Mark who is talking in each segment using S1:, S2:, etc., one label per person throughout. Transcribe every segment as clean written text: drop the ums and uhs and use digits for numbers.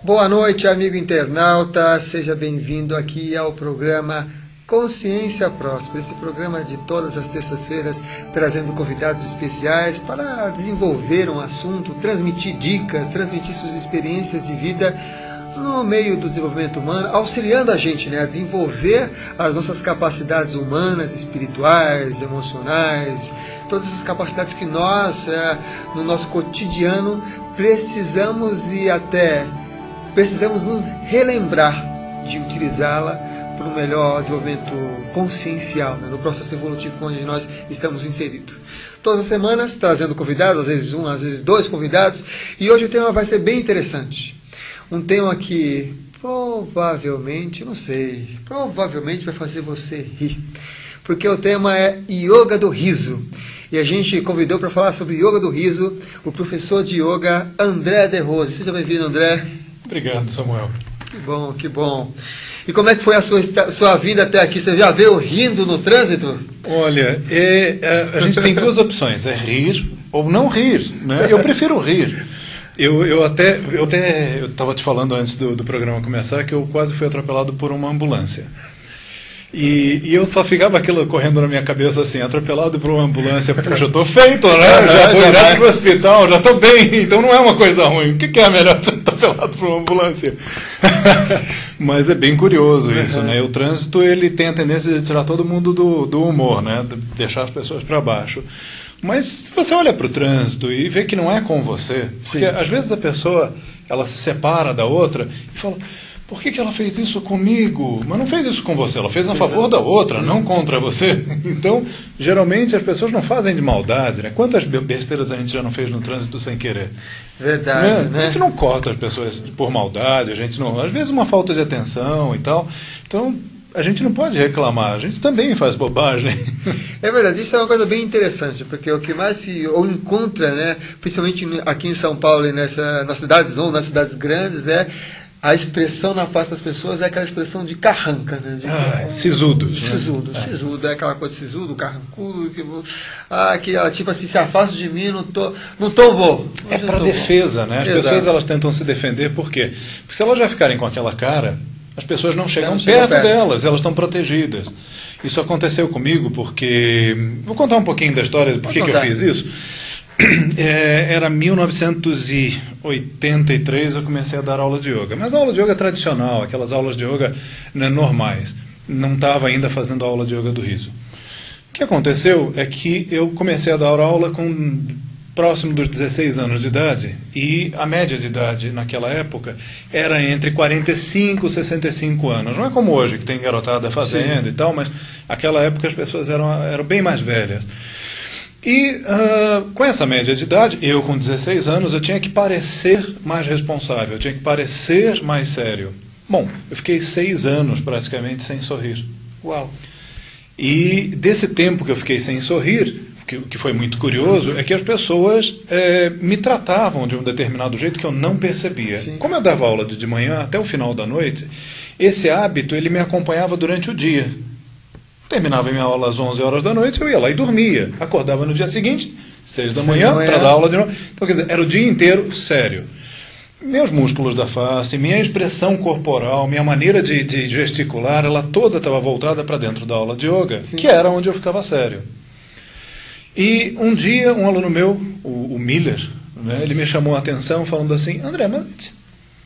S1: Boa noite, amigo internauta, seja bem-vindo aqui ao programa Consciência Próspera, esse programa de todas as terças-feiras, trazendo convidados especiais para desenvolver um assunto, transmitir dicas, transmitir suas experiências de vida no meio do desenvolvimento humano, auxiliando a gente a desenvolver as nossas capacidades humanas, espirituais, emocionais, todas essas capacidades que nós, no nosso cotidiano, precisamos nos relembrar de utilizá-la para um melhor desenvolvimento consciencial, no processo evolutivo onde nós estamos inseridos. Todas as semanas trazendo convidados, às vezes um, às vezes dois convidados, e hoje o tema vai ser bem interessante. Um tema que provavelmente vai fazer você rir, porque o tema é Yoga do Riso. E a gente convidou para falar sobre Yoga do Riso o professor de Yoga André De Rose. Seja bem-vindo, André.
S2: Obrigado, Samuel.
S1: Que bom, que bom. E como é que foi a sua vida até aqui? Você já veio rindo no trânsito?
S2: Olha, a gente tem duas opções, é rir ou não rir, né? Eu prefiro rir. Eu estava te falando antes do programa começar que eu quase fui atropelado por uma ambulância. E eu só ficava aquilo correndo na minha cabeça assim, atropelado por uma ambulância, puxa, eu estou feito, né? Já vou direto para o hospital, já estou bem, então não é uma coisa ruim. O que é melhor ser atropelado por uma ambulância? Mas é bem curioso isso, né? O trânsito, ele tem a tendência de tirar todo mundo do humor, né? De deixar as pessoas para baixo. Mas se você olha para o trânsito e vê que não é com você, porque às vezes a pessoa, ela se separa da outra e fala, por que ela fez isso comigo? Mas não fez isso com você, ela fez a favor da outra, não contra você. Então, geralmente as pessoas não fazem de maldade, né? Quantas besteiras a gente já não fez no trânsito sem querer?
S1: Verdade, né?
S2: A gente não corta as pessoas por maldade, a gente não, às vezes uma falta de atenção e tal. Então, a gente não pode reclamar, a gente também faz bobagem.
S1: É verdade, isso é uma coisa bem interessante, porque o que mais se encontra, né, principalmente aqui em São Paulo e nas cidades ou nas cidades grandes, a expressão na face das pessoas é aquela expressão de carranca, né?
S2: Sisudo.
S1: Sisudo, é aquela coisa de sisudo, carrancudo, que ela tipo assim, se afasta de mim, não tô bom.
S2: É para defesa, né? As pessoas elas tentam se defender, por quê? Porque se elas já ficarem com aquela cara, as pessoas não chegam perto delas, elas estão protegidas. Isso aconteceu comigo porque... Vou contar um pouquinho da história de por que eu fiz isso. Era 1983, eu comecei a dar aula de yoga. Mas a aula de yoga tradicional, aquelas aulas de yoga, né, normais. Não estava ainda fazendo a aula de yoga do riso. O que aconteceu é que eu comecei a dar aula com próximo dos 16 anos de idade, e a média de idade naquela época era entre 45 e 65 anos. Não é como hoje, que tem garotada fazendo e tal, mas naquela época as pessoas eram bem mais velhas. E com essa média de idade, eu com 16 anos, eu tinha que parecer mais responsável, eu tinha que parecer mais sério. Bom, eu fiquei 6 anos praticamente sem sorrir.
S1: Uau!
S2: E desse tempo que eu fiquei sem sorrir, o que foi muito curioso, é que as pessoas me tratavam de um determinado jeito que eu não percebia. Sim. Como eu dava aula de manhã até o final da noite, esse hábito ele me acompanhava durante o dia. Terminava a minha aula às 11 horas da noite, eu ia lá e dormia. Acordava no dia seguinte, 6 da manhã, para dar aula de novo. Então, quer dizer, era o dia inteiro sério. Meus músculos da face, minha expressão corporal, minha maneira de gesticular, ela toda estava voltada para dentro da aula de yoga, que era onde eu ficava sério. E um dia, um aluno meu, o Miller, né, ele me chamou a atenção falando assim, André, mas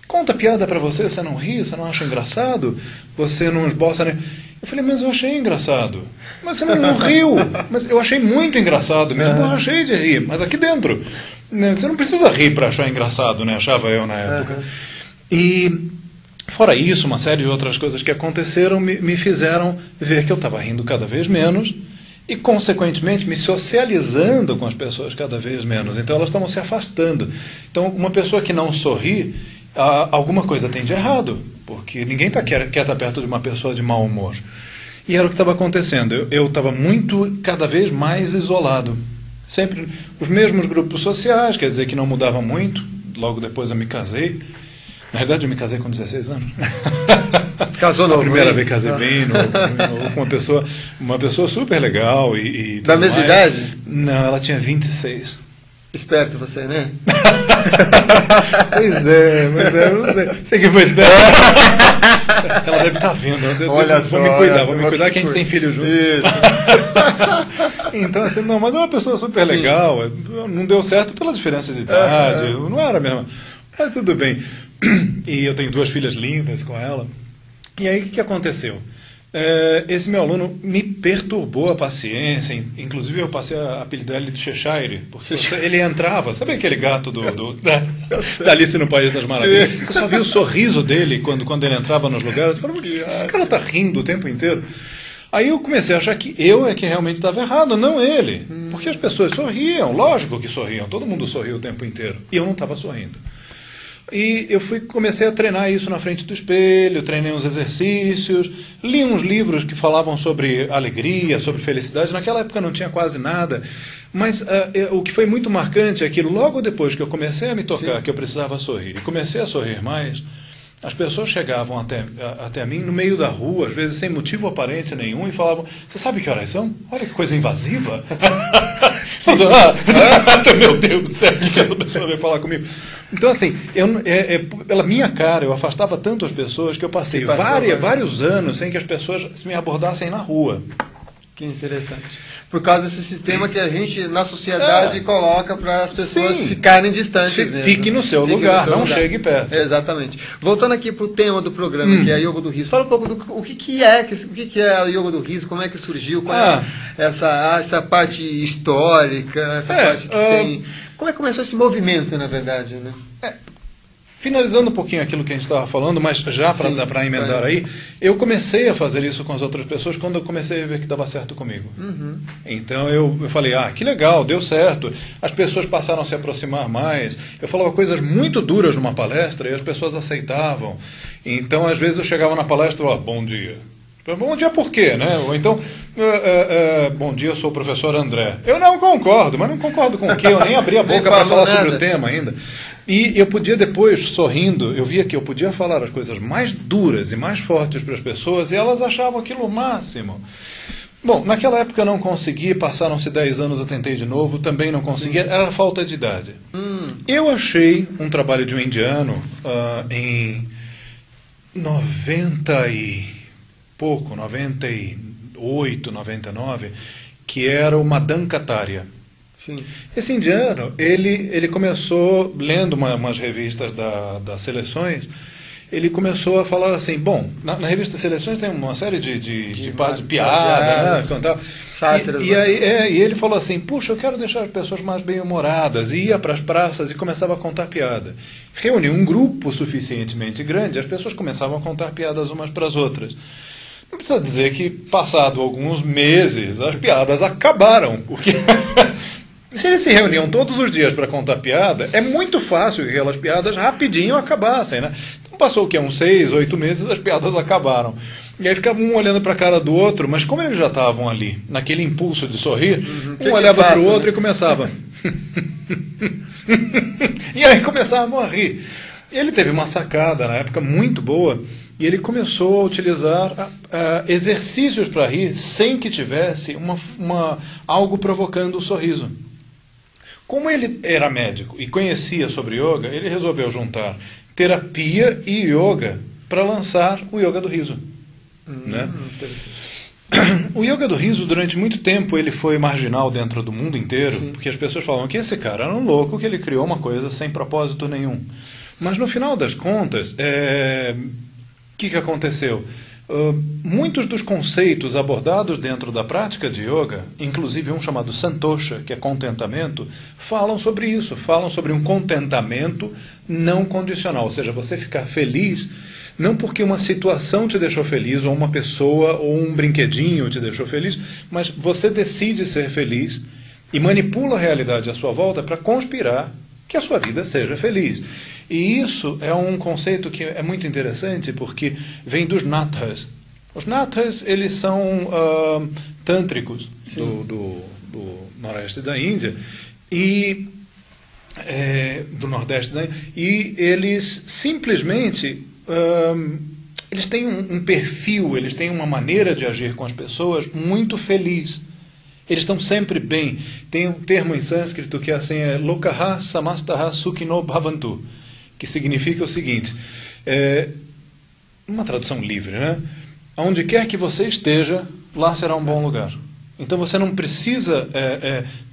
S2: conta piada para você, você não ri, você não acha engraçado, você não esboça... Né? Eu falei, mas eu achei engraçado. Mas você não riu. Mas eu achei muito engraçado mesmo, eu achei de rir, mas aqui dentro. Né, você não precisa rir para achar engraçado, né, achava eu na época. E... fora isso, uma série de outras coisas que aconteceram me fizeram ver que eu estava rindo cada vez menos e, consequentemente, me socializando com as pessoas cada vez menos. Então, elas estavam se afastando. Então, uma pessoa que não sorri, alguma coisa tem de errado, porque ninguém quer estar perto de uma pessoa de mau humor. E era o que estava acontecendo. Eu estava cada vez mais isolado. Sempre os mesmos grupos sociais, quer dizer que não mudava muito. Logo depois eu me casei. Na verdade, eu me casei com 16 anos.
S1: Casou novo?
S2: A primeira vez casei bem novo, com uma pessoa super legal.
S1: Da mesma idade?
S2: Não, ela tinha 26.
S1: Esperto você, né?
S2: Pois é, mas eu não sei. Você que foi esperto. Ela deve estar vendo.
S1: Olha só.
S2: Vou me cuidar que a gente tem filho junto. Isso. Então, assim, não, mas é uma pessoa super legal. Não deu certo pela diferença de idade. Não era mesmo. Mas tudo bem. E eu tenho 2 filhas lindas com ela. E aí, o que aconteceu? Esse meu aluno me perturbou a paciência, inclusive eu passei a apelidar ele de Cheshire, porque ele entrava, sabe aquele gato da Alice no País das Maravilhas? Você só via o sorriso dele quando ele entrava nos lugares, eu falava, esse cara tá rindo o tempo inteiro. Aí eu comecei a achar que eu é que realmente estava errado, não ele, porque as pessoas sorriam, lógico que sorriam, todo mundo sorria o tempo inteiro, e eu não estava sorrindo. E eu comecei a treinar isso na frente do espelho, treinei uns exercícios, li uns livros que falavam sobre alegria, sobre felicidade. Naquela época não tinha quase nada, mas o que foi muito marcante é que logo depois que eu comecei a me tocar, que eu precisava sorrir, e comecei a sorrir mais, as pessoas chegavam até mim no meio da rua, às vezes sem motivo aparente nenhum, e falavam, você sabe que horas são? Olha que coisa invasiva. Meu Deus do céu, o que essa pessoa veio falar comigo? Então, assim, pela minha cara, eu afastava tanto as pessoas que eu passei vários anos sem que as pessoas me abordassem na rua.
S1: Que interessante. Por causa desse sistema que a gente, na sociedade, coloca para as pessoas ficarem distantes mesmo.
S2: Fique no seu lugar, não chegue perto.
S1: Exatamente. Voltando aqui para o tema do programa, que é a Yoga do Riso. Fala um pouco do que é a Yoga do Riso, como é que surgiu, qual é essa parte histórica, essa parte que tem... Como é que começou esse movimento, na verdade, né?
S2: Finalizando um pouquinho aquilo que a gente estava falando, mas já para emendar aí, eu comecei a fazer isso com as outras pessoas quando eu comecei a ver que dava certo comigo. Então eu falei, que legal, deu certo. As pessoas passaram a se aproximar mais. Eu falava coisas muito duras numa palestra e as pessoas aceitavam. Então, às vezes, eu chegava na palestra e falava, bom dia. Bom dia por quê, né? Ou então, bom dia, eu sou o professor André. Eu não concordo, mas não concordo com o quê? Eu nem abri a boca para falar sobre o tema ainda. E eu podia depois, sorrindo, eu via que eu podia falar as coisas mais duras e mais fortes para as pessoas e elas achavam aquilo o máximo. Bom, naquela época eu não consegui, passaram-se 10 anos, eu tentei de novo, também não consegui, era falta de idade. Eu achei um trabalho de um indiano em 98, 99, que era o Madan Kataria.
S1: Sim.
S2: Esse indiano, ele começou, lendo umas revistas das seleções, ele começou a falar assim, bom, na revista Seleções tem uma série de piadas, né, sátiras. E ele falou assim, puxa, eu quero deixar as pessoas mais bem-humoradas, e ia para as praças e começava a contar piada. Reuniu um grupo suficientemente grande, as pessoas começavam a contar piadas umas para as outras. Não precisa dizer que, passado alguns meses, as piadas acabaram, porque... Se eles se reuniam todos os dias para contar piada, é muito fácil que aquelas piadas rapidinho acabassem, né? Então passou o quê? Uns 6, 8 meses, as piadas acabaram. E aí ficava um olhando para a cara do outro, mas como eles já estavam ali, naquele impulso de sorrir, um olhava para o outro, né? E começava... E aí começavam a rir. E ele teve uma sacada na época muito boa, e ele começou a utilizar exercícios para rir sem que tivesse algo provocando o sorriso. Como ele era médico e conhecia sobre yoga, ele resolveu juntar terapia e yoga para lançar o Yoga do Riso. Né? O Yoga do Riso, durante muito tempo, ele foi marginal dentro do mundo inteiro, porque as pessoas falavam que esse cara era um louco, que ele criou uma coisa sem propósito nenhum. Mas no final das contas, o que aconteceu? Muitos dos conceitos abordados dentro da prática de yoga, inclusive um chamado Santosha, que é contentamento, falam sobre isso, falam sobre um contentamento não condicional, ou seja, você ficar feliz não porque uma situação te deixou feliz, ou uma pessoa, ou um brinquedinho te deixou feliz, mas você decide ser feliz e manipula a realidade à sua volta para conspirar que a sua vida seja feliz. E isso é um conceito que é muito interessante porque vem dos nathas. Os nathas, eles são tântricos do noroeste da Índia e do nordeste da Índia, e eles simplesmente eles têm um perfil, eles têm uma maneira de agir com as pessoas muito feliz. Eles estão sempre bem. Tem um termo em sânscrito que é assim, lokaha samastaha sukhino bhavantu, que significa o seguinte, uma tradução livre, né? Onde quer que você esteja, lá será um bom lugar. Então você não precisa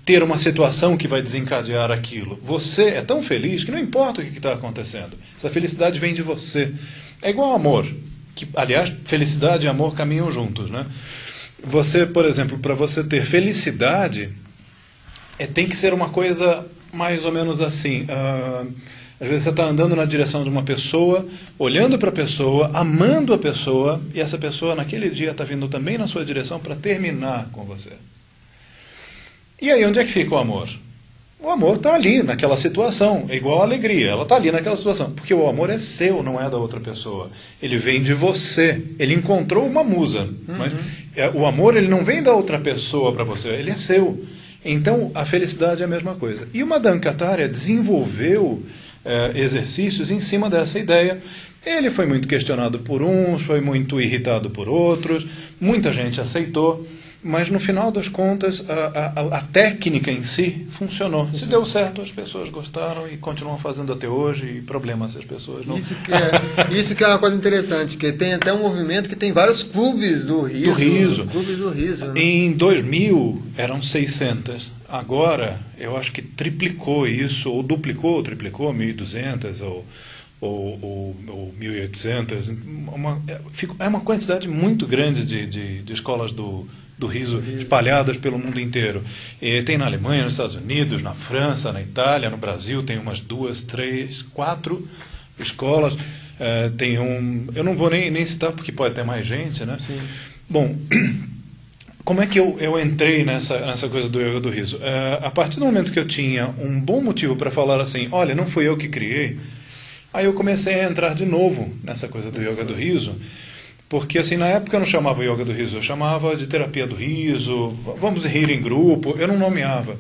S2: ter uma situação que vai desencadear aquilo. Você é tão feliz que não importa o que está acontecendo. Essa felicidade vem de você. É igual ao amor, que, aliás, felicidade e amor caminham juntos, né? Você, por exemplo, para você ter felicidade, tem que ser uma coisa mais ou menos assim. Às vezes você está andando na direção de uma pessoa, olhando para a pessoa, amando a pessoa, e essa pessoa naquele dia está vindo também na sua direção para terminar com você. E aí onde é que fica o amor? O amor está ali, naquela situação, é igual a alegria, ela está ali naquela situação, porque o amor é seu, não é da outra pessoa. Ele vem de você, ele encontrou uma musa, mas o amor ele não vem da outra pessoa para você, ele é seu. Então a felicidade é a mesma coisa. E o Madame Kataria desenvolveu exercícios em cima dessa ideia. Ele foi muito questionado por uns, foi muito irritado por outros, muita gente aceitou, mas no final das contas a técnica em si funcionou. Se deu certo, as pessoas gostaram e continuam fazendo até hoje, e problemas as pessoas não...
S1: Isso que é uma coisa interessante, que tem até um movimento que tem vários clubes do riso. Clubes do riso, né?
S2: Em 2000 eram 600. Agora, eu acho que triplicou isso, ou duplicou, ou triplicou, 1.200 ou 1.800. É uma quantidade muito grande de escolas do riso espalhadas pelo mundo inteiro. Tem na Alemanha, nos Estados Unidos, na França, na Itália, no Brasil, tem umas 2, 3, 4 escolas. Tem eu não vou nem citar porque pode ter mais gente, né?
S1: Sim.
S2: Bom, como é que eu entrei nessa coisa do yoga do riso? A partir do momento que eu tinha um bom motivo para falar assim, olha, não fui eu que criei, aí eu comecei a entrar de novo nessa coisa do yoga do riso, porque assim, na época eu não chamava yoga do riso, eu chamava de terapia do riso, vamos rir em grupo, eu não nomeava.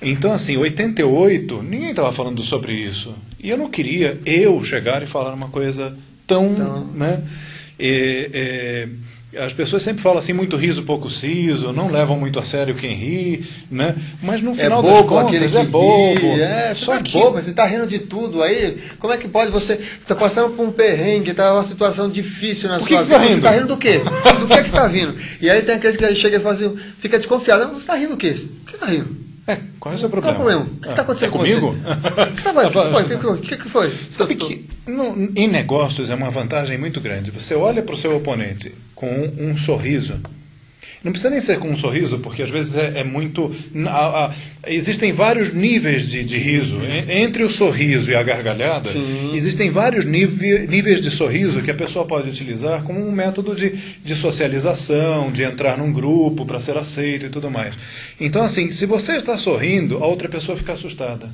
S2: Então assim, em 88, ninguém estava falando sobre isso, e eu não queria chegar e falar uma coisa tão... né? As pessoas sempre falam assim, muito riso, pouco siso, não levam muito a sério quem ri, né? Mas no final das contas é bobo.
S1: Só que bobo, você está rindo de tudo aí. Como é que pode você está passando por um perrengue, está uma situação difícil na sua vida? Você está rindo do quê? Do que você está rindo? E aí tem aqueles que chega e fala assim, fica desconfiado. Você está rindo do quê? Do que você está rindo?
S2: Qual é o seu problema?
S1: Qual é o problema? O que está acontecendo com
S2: comigo?
S1: Você? O que foi?
S2: Sabe que em negócios é uma vantagem muito grande. Você olha para o seu oponente com um sorriso. Não precisa nem ser com um sorriso, porque às vezes é muito... existem vários níveis de riso. Entre o sorriso e a gargalhada, existem vários níveis de sorriso que a pessoa pode utilizar como um método de socialização, de entrar num grupo para ser aceito e tudo mais. Então, assim, se você está sorrindo, a outra pessoa fica assustada.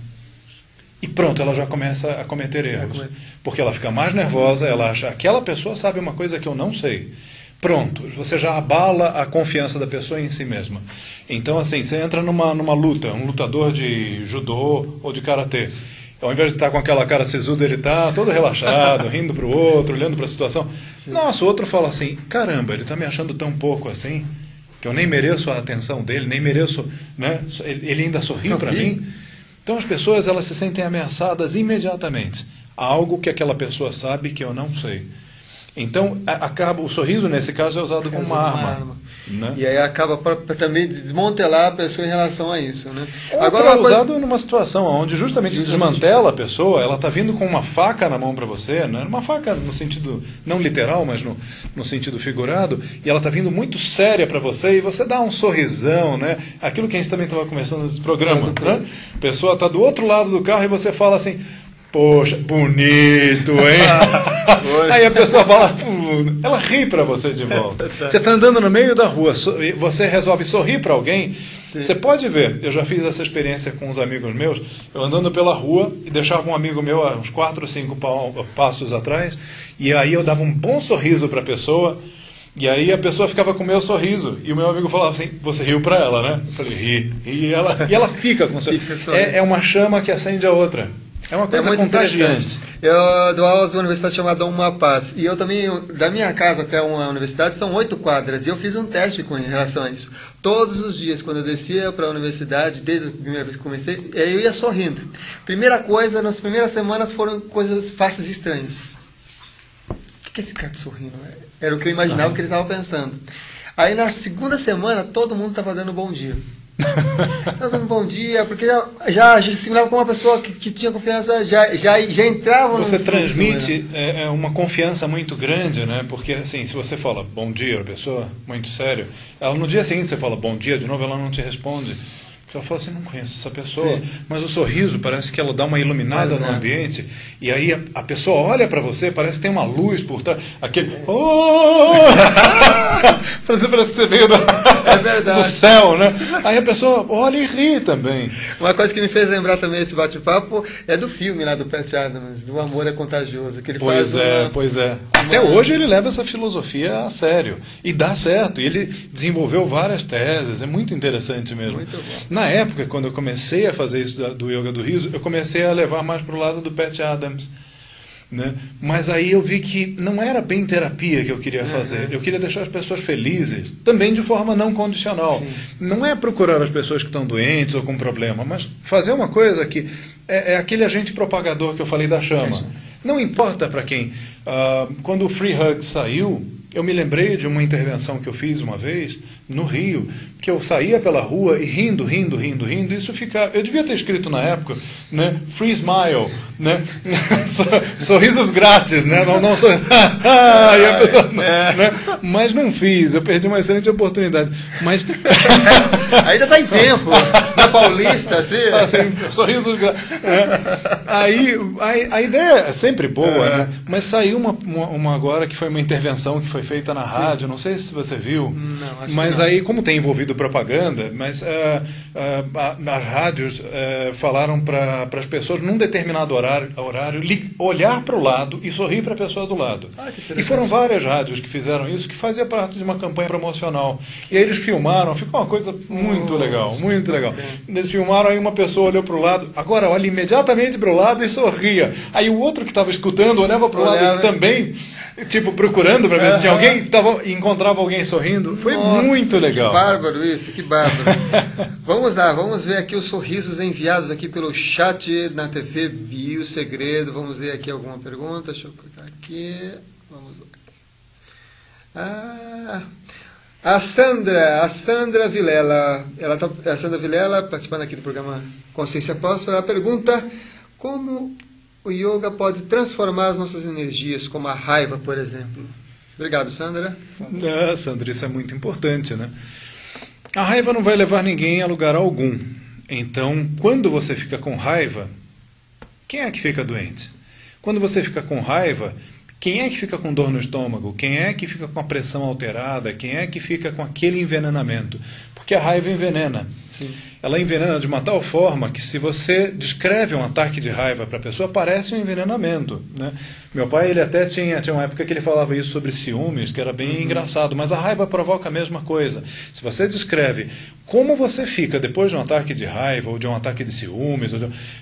S2: E pronto, ela já começa a cometer erros. Porque ela fica mais nervosa, ela acha, aquela pessoa sabe uma coisa que eu não sei. Pronto, você já abala a confiança da pessoa em si mesma. Então, assim, você entra numa luta, um lutador de judô ou de karatê. Ao invés de estar com aquela cara sisuda, ele está todo relaxado, rindo para o outro, olhando para a situação. Sim. Nossa, o outro fala assim, caramba, ele está me achando tão pouco assim, que eu nem mereço a atenção dele, nem mereço, né? Ele ainda sorri para mim. Então as pessoas, elas se sentem ameaçadas imediatamente. Algo que aquela pessoa sabe que eu não sei. Então, o sorriso, nesse caso, é usado como uma arma. Né?
S1: E aí acaba para também desmantelar a pessoa em relação a isso. Né?
S2: Agora, é usado numa situação onde justamente desmantela a pessoa, ela está vindo com uma faca na mão para você, né? Uma faca no sentido, não literal, mas no sentido figurado, e ela está vindo muito séria para você, e você dá um sorrisão, né? Aquilo que a gente também estava começando no programa. Né? A pessoa está do outro lado do carro e você fala assim... Poxa, bonito, hein? Aí a pessoa fala, ela ri para você de volta. Você está andando no meio da rua, você resolve sorrir para alguém. Sim. Você pode ver, eu já fiz essa experiência com uns amigos meus, eu andando pela rua e deixava um amigo meu a uns 4 ou 5 passos atrás, e aí eu dava um bom sorriso para a pessoa, e aí a pessoa ficava com o meu sorriso, e o meu amigo falava assim, você riu para ela, né? Eu falei, ri. E ela fica com o sorriso. É uma chama que acende a outra. É uma coisa
S1: muito
S2: contagiante.
S1: Eu dou aulas numa universidade chamada Uma Paz. E eu também, da minha casa até uma universidade, são 8 quadras. E eu fiz um teste com relação a isso. Todos os dias, quando eu descia para a universidade, desde a primeira vez que comecei, eu ia sorrindo. Primeira coisa, nas primeiras semanas foram coisas faces e estranhas. O que é esse cara sorrindo? Era o que eu imaginava que eles estavam pensando. Aí na segunda semana, todo mundo estava dando bom dia. Estava dando bom dia, porque já se simulava como uma pessoa que tinha confiança, já entrava no
S2: Você
S1: fluxo,
S2: transmite uma confiança muito grande, né? Porque assim, se você fala bom dia a pessoa, muito sério, ela no dia seguinte você fala bom dia de novo, ela não te responde. Porque ela fala assim, não conheço essa pessoa. Sim. Mas o sorriso parece que ela dá uma iluminada no ambiente. E aí a pessoa olha para você, parece que tem uma luz por trás. Aquele... Oh! parece que você veio do céu, né? Aí a pessoa olha e ri também.
S1: Uma coisa que me fez lembrar também esse bate-papo é do filme lá do Pat Adams, do Amor é Contagioso. Que ele
S2: pois é. Até hoje ele leva essa filosofia a sério. E dá certo. E ele desenvolveu várias teses. É muito interessante mesmo.
S1: Muito bom.
S2: Na época, quando eu comecei a fazer isso do yoga do riso, eu comecei a levar mais para o lado do Pat Adams. Né? Mas aí eu vi que não era bem terapia que eu queria fazer. Eu queria deixar as pessoas felizes, também de forma não condicional. Sim. Não é procurar as pessoas que estão doentes ou com problema, mas fazer uma coisa que é aquele agente propagador que eu falei da chama. Não importa para quem. Quando o Free Hug saiu, eu me lembrei de uma intervenção que eu fiz uma vez no Rio, que eu saía pela rua e rindo, isso ficava... Eu devia ter escrito na época, né? Free Smile, né? Sorrisos grátis, né? Não sou... e a pessoa, né? Mas não fiz, eu perdi uma excelente oportunidade. Mas...
S1: Ainda está em tempo, na Paulista, assim...
S2: sorrisos grátis. Aí a ideia é sempre boa, né? Mas saiu uma agora que foi uma intervenção que foi feita na rádio, não sei se você viu,
S1: não, acho
S2: mas
S1: que não.
S2: Aí, como tem envolvido propaganda, mas as rádios falaram para as pessoas, num determinado horário olhar para o lado e sorrir para a pessoa do lado. E foram várias rádios que fizeram isso, que fazia parte de uma campanha promocional. E aí eles filmaram, ficou uma coisa muito legal, muito legal. Eles filmaram, aí uma pessoa olhou para o lado, agora olha imediatamente para o lado e sorria. Aí o outro que estava escutando olhava para o lado e também, tipo, procurando para ver se tinha alguém, encontrava alguém sorrindo. Foi muito legal.
S1: Que bárbaro isso, que bárbaro. Vamos lá, vamos ver aqui os sorrisos enviados aqui pelo chat na TV Bio Segredo. Vamos ver aqui alguma pergunta. Deixa eu clicar aqui. Vamos lá. A Sandra Vilela, a Sandra Vilela, participando aqui do programa Consciência Próspera, ela pergunta como o yoga pode transformar as nossas energias, como a raiva, por exemplo. Obrigado, Sandra.
S2: Sandra, isso é muito importante, né? A raiva não vai levar ninguém a lugar algum. Então, quando você fica com raiva, quem é que fica doente? Quando você fica com raiva, quem é que fica com dor no estômago? Quem é que fica com a pressão alterada? Quem é que fica com aquele envenenamento? Porque a raiva envenena.
S1: Sim.
S2: Ela envenena de uma tal forma que, se você descreve um ataque de raiva para a pessoa, parece um envenenamento, né? Meu pai, ele até tinha uma época que ele falava isso sobre ciúmes, que era bem engraçado, mas a raiva provoca a mesma coisa. Se você descreve como você fica depois de um ataque de raiva ou de um ataque de ciúmes,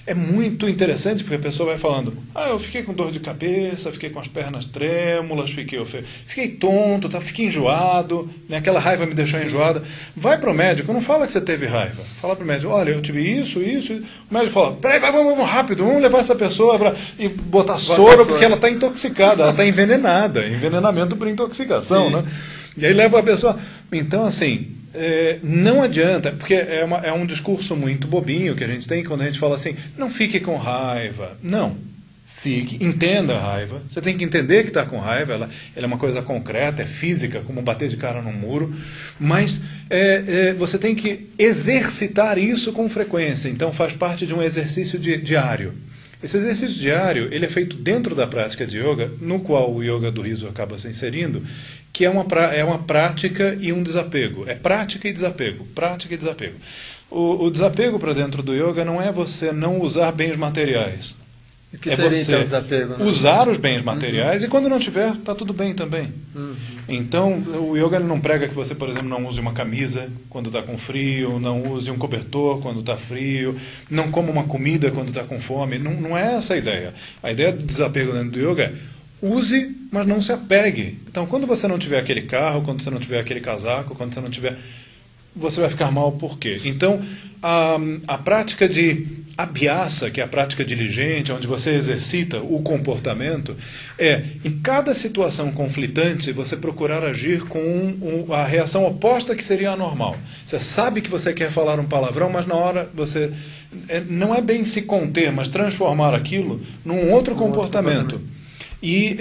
S2: é muito interessante, porque a pessoa vai falando, eu fiquei com dor de cabeça, fiquei com as pernas trêmulas, fiquei tonto, fiquei enjoado, né? Aquela raiva me deixou enjoada. Vai para o médico, não fala que você teve raiva. Fala para o médico, olha, eu tive isso. O médico fala, peraí, vamos rápido, vamos levar essa pessoa e botar soro, porque ela está intoxicada, ela está envenenada. Envenenamento por intoxicação, né? E aí leva a pessoa... Então, assim, não adianta, porque é um discurso muito bobinho que a gente tem quando a gente fala assim, não fique com raiva. Não. Entenda a raiva. Você tem que entender que está com raiva. Ela é uma coisa concreta, é física, como bater de cara num muro. Mas você tem que exercitar isso com frequência. Então faz parte de um exercício diário. Esse exercício diário, ele é feito dentro da prática de yoga, no qual o yoga do riso acaba se inserindo, que é uma prática e um desapego. É prática e desapego. Prática e desapego. O desapego para dentro do yoga não é você não usar bens materiais.
S1: O que seria,
S2: você
S1: então, desapego, né?
S2: usar os bens materiais e quando não tiver, está tudo bem também. Então, o yoga não prega que você, por exemplo, não use uma camisa quando está com frio, não use um cobertor quando está frio, não coma uma comida quando está com fome. Não é essa a ideia. A ideia do desapego dentro do yoga é use, mas não se apegue. Então, quando você não tiver aquele carro, quando você não tiver aquele casaco, quando você não tiver... Você vai ficar mal por quê? Então, a prática de abhyasa, que é a prática diligente, onde você exercita o comportamento, é, em cada situação conflitante, você procurar agir com a reação oposta que seria a normal. Você sabe que você quer falar um palavrão, mas na hora você... não é bem se conter, mas transformar aquilo num outro comportamento. E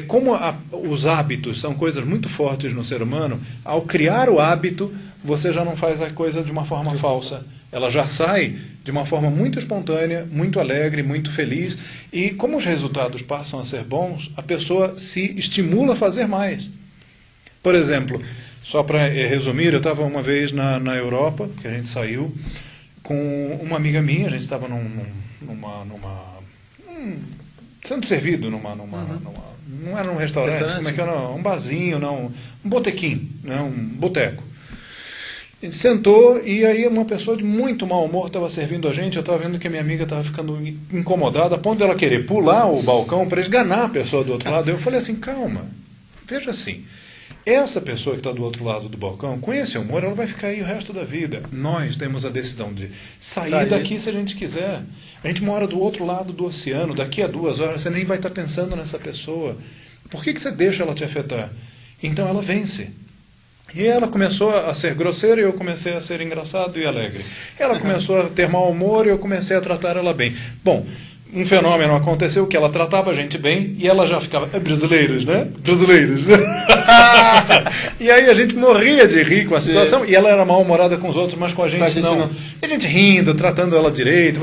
S2: como os hábitos são coisas muito fortes no ser humano, ao criar o hábito, você já não faz a coisa de uma forma falsa. Ela já sai de uma forma muito espontânea, muito alegre, muito feliz. E como os resultados passam a ser bons, a pessoa se estimula a fazer mais. Por exemplo, só para resumir, eu estava uma vez na Europa, que a gente saiu, com uma amiga minha, a gente estava sendo servido não era um restaurante, como é que era? Um barzinho, não, um botequim, né? Um boteco. A gente sentou e aí uma pessoa de muito mau humor estava servindo a gente. Eu estava vendo que a minha amiga estava ficando incomodada a ponto de ela querer pular o balcão para esganar a pessoa do outro lado. Eu falei assim, calma, veja assim, essa pessoa que está do outro lado do balcão, com esse humor, ela vai ficar aí o resto da vida. Nós temos a decisão de sair daqui se a gente quiser. A gente mora do outro lado do oceano, daqui a 2 horas você nem vai estar pensando nessa pessoa. Por que você deixa ela te afetar? Então ela vence. E ela começou a ser grosseira e eu comecei a ser engraçado e alegre. Ela começou a ter mau humor e eu comecei a tratar ela bem. Bom, um fenômeno aconteceu que ela tratava a gente bem e ela já ficava, brasileiros, né? Brasileiros. E aí a gente morria de rir com a situação. Sim. E ela era mal-humorada com os outros, mas com a gente não. E a gente rindo, tratando ela direito.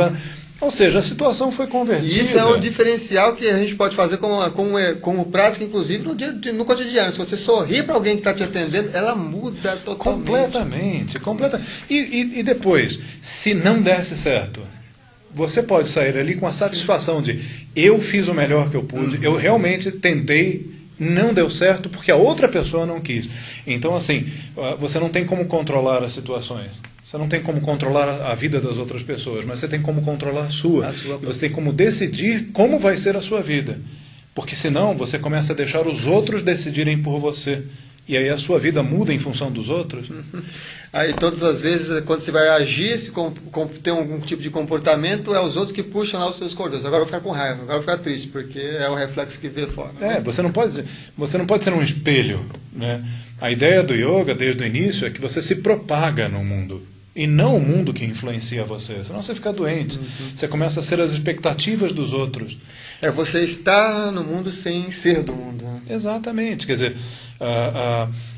S2: Ou seja, a situação foi convertida.
S1: E isso é um diferencial que a gente pode fazer como prática, inclusive, no cotidiano. Se você sorrir para alguém que está te atendendo, ela muda totalmente.
S2: Completamente. E depois, se não desse certo, você pode sair ali com a satisfação de eu fiz o melhor que eu pude, eu realmente tentei, não deu certo porque a outra pessoa não quis. Então, assim, você não tem como controlar as situações. Você não tem como controlar a vida das outras pessoas, mas você tem como controlar a sua. Você tem como decidir como vai ser a sua vida. Porque senão você começa a deixar os outros decidirem por você. E aí a sua vida muda em função dos outros.
S1: Aí todas as vezes, quando você vai agir, se tem algum tipo de comportamento, é os outros que puxam lá os seus cordões. Agora eu vou ficar com raiva, agora eu vou ficar triste, porque é o reflexo que vê fora.
S2: Né? Você não pode ser um espelho. Né? A ideia do yoga, desde o início, é que você se propaga no mundo. E não o mundo que influencia você. Senão você fica doente. Você começa a ser as expectativas dos outros.
S1: Você está no mundo sem ser do mundo. Né?
S2: Exatamente. Quer dizer,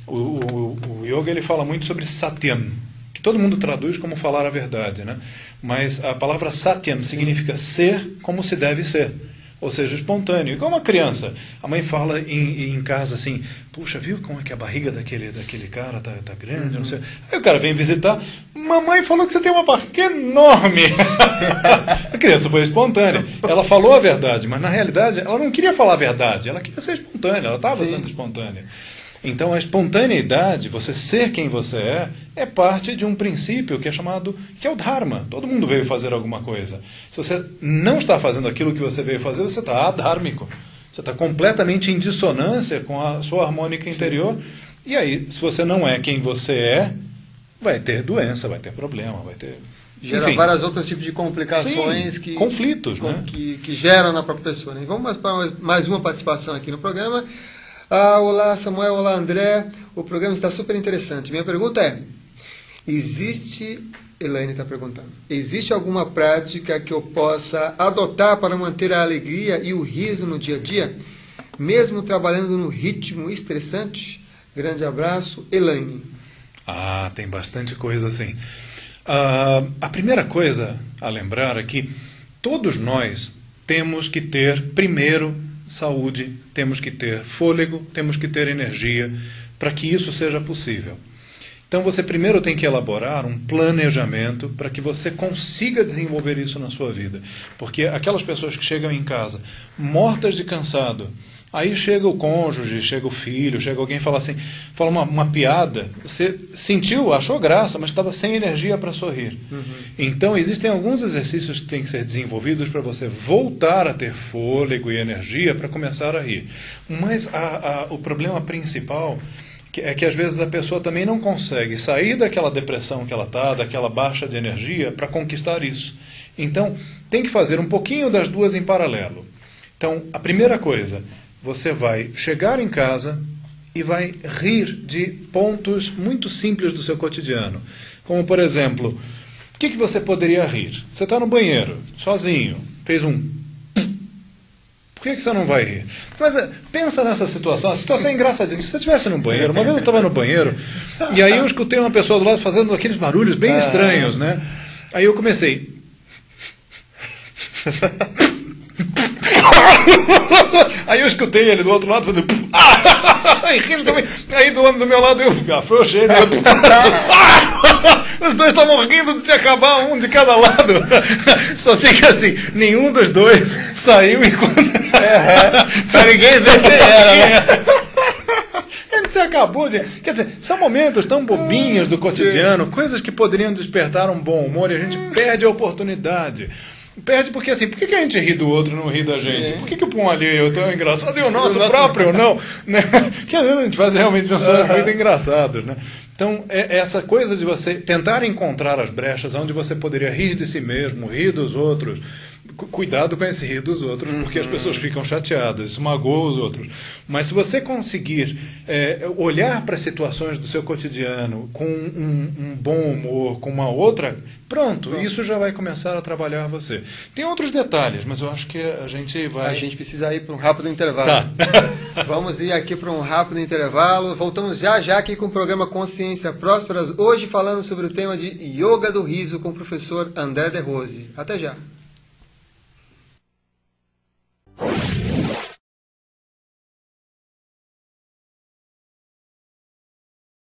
S2: o yoga ele fala muito sobre satyam, que todo mundo traduz como falar a verdade. Né? Mas a palavra satyam significa ser como se deve ser. Ou seja, espontâneo. Igual uma criança. A mãe fala em casa assim, puxa, viu como é que a barriga daquele cara tá grande? Não sei. Aí o cara vem visitar, mamãe falou que você tem uma barriga enorme. A criança foi espontânea. Ela falou a verdade, mas na realidade ela não queria falar a verdade, ela queria ser espontânea, ela estava sendo espontânea. Então a espontaneidade, você ser quem você é parte de um princípio que é o Dharma. Todo mundo veio fazer alguma coisa. Se você não está fazendo aquilo que você veio fazer, você está adhármico. Você está completamente em dissonância com a sua harmônica interior. E aí, se você não é quem você é, vai ter doença, vai ter problema, vai ter...
S1: Gera vários outros tipos de complicações.
S2: Conflitos, né?
S1: que geram na própria pessoa. Né? Vamos para mais uma participação aqui no programa. Olá Samuel, olá André, o programa está super interessante. Minha pergunta é, Elaine está perguntando, existe alguma prática que eu possa adotar para manter a alegria e o riso no dia a dia, mesmo trabalhando no ritmo estressante? Grande abraço, Elaine.
S2: Tem bastante coisa assim. A primeira coisa a lembrar é que todos nós temos que ter primeiro saúde, temos que ter fôlego, temos que ter energia para que isso seja possível. Então você primeiro tem que elaborar um planejamento para que você consiga desenvolver isso na sua vida. Porque aquelas pessoas que chegam em casa mortas de cansado, aí chega o cônjuge, chega o filho, chega alguém e fala assim, fala uma piada, você sentiu, achou graça, mas estava sem energia para sorrir. Então existem alguns exercícios que têm que ser desenvolvidos para você voltar a ter fôlego e energia para começar a rir. Mas o problema principal é que às vezes a pessoa também não consegue sair daquela depressão que ela está, daquela baixa de energia, para conquistar isso. Então, tem que fazer um pouquinho das duas em paralelo. Então, a primeira coisa, você vai chegar em casa e vai rir de pontos muito simples do seu cotidiano. Como, por exemplo, o que você poderia rir? Você está no banheiro, sozinho, fez um... Por que você não vai rir? Mas pensa nessa situação, a situação é engraçadíssima. Se você estivesse no banheiro, uma vez eu estava no banheiro, e aí eu escutei uma pessoa do lado fazendo aqueles barulhos bem estranhos, né? Aí eu comecei... Aí eu escutei ele do outro lado fazendo... Aí rindo também. Aí do homem do meu lado eu afrouxei, né? Os dois estavam rindo de se acabar, um de cada lado. Só sei que assim, nenhum dos dois saiu enquanto...
S1: Pra ninguém ver quem era, né?
S2: A gente se acabou de... Quer dizer, são momentos tão bobinhos do cotidiano, coisas que poderiam despertar um bom humor e a gente perde a oportunidade. Perde porque assim, por que a gente ri do outro e não ri da gente? Por que o pão alheio é tão engraçado e o nosso próprio não? Né? Porque às vezes a gente faz realmente ações muito engraçadas, né? Então, essa coisa de você tentar encontrar as brechas onde você poderia rir de si mesmo, rir dos outros. Cuidado com esse rir dos outros, porque as pessoas ficam chateadas, isso magoa os outros. Mas se você conseguir olhar para as situações do seu cotidiano com um bom humor, com uma outra, pronto, isso já vai começar a trabalhar você. Tem outros detalhes, mas eu acho que a gente vai...
S1: A gente precisa ir para um rápido intervalo.
S2: Tá.
S1: Vamos ir aqui para um rápido intervalo. Voltamos já aqui com o programa Consciência Prósperas, hoje falando sobre o tema de Yoga do Riso com o professor André De Rose. Até já.